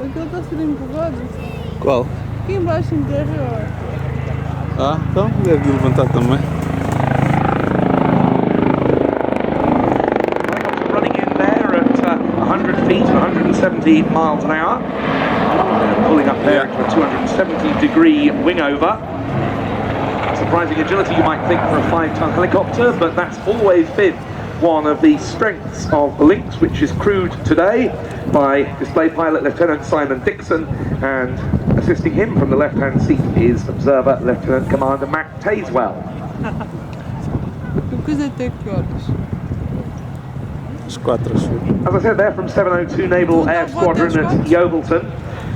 Aquilo está tudo empurrado. Qual? Aqui embaixo em terra. Ah, então deve levantar também. Running in there at 100 feet, 170 miles an hour. Pulling up there into a 270-degree wing over. Surprising agility, you might think, for a 5-ton helicopter, but that's always been one of the strengths of the Lynx, which is crewed today by display pilot Lieutenant Simon Dixon, and assisting him from the left-hand seat is Observer Lieutenant Commander Matt Tazewell. As I said, they're from 702 Naval Air Squadron at Yeovilton.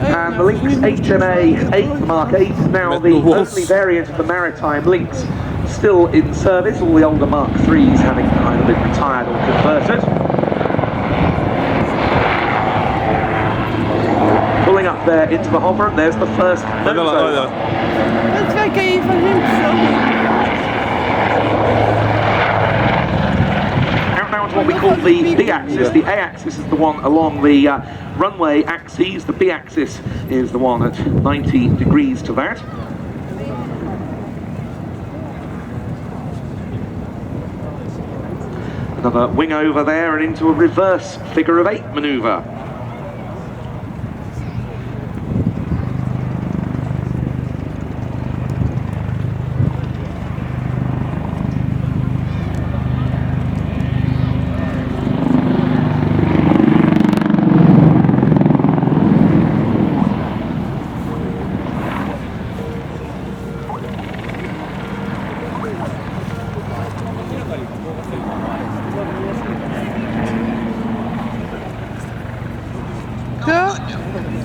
And the Lynx HMA 8 Mark 8 is now the only variant of the maritime Lynx still in service, all the older Mark 3s having either been retired or converted. Pulling up there into the hover, and there's the first nose over. Now to what we call the B-axis. The A-axis is the one along the runway axes. The B-axis is the one at 90 degrees to that. Another wing over there and into a reverse figure of 8 manoeuvre.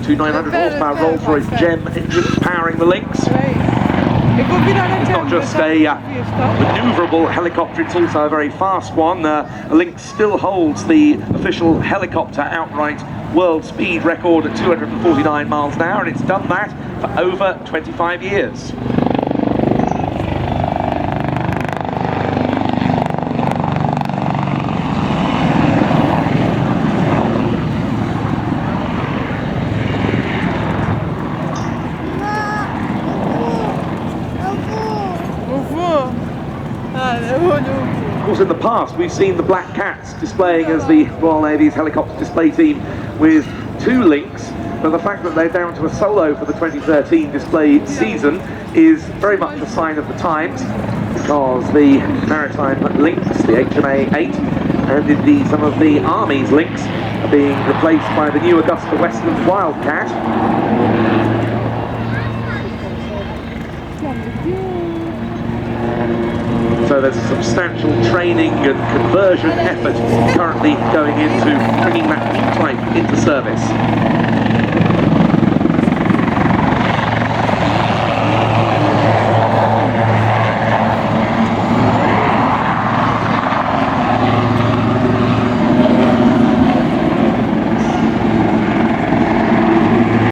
Two 900 horsepower Rolls-Royce GEM engines powering the Lynx. It's not just a manoeuvrable helicopter, it's also a very fast one. The Lynx still holds the official helicopter outright world speed record at 249 miles an hour, and it's done that for over 25 years. Of course, in the past, we've seen the Black Cats displaying as the Royal Navy's helicopter display team with 2 Lynx, but the fact that they're down to a solo for the 2013 display season is very much a sign of the times, because the maritime Lynx, the HMA 8, and indeed some of the Army's Lynx are being replaced by the new Augusta Westland Wildcat. So there's a substantial training and conversion effort currently going into bringing that new type into service.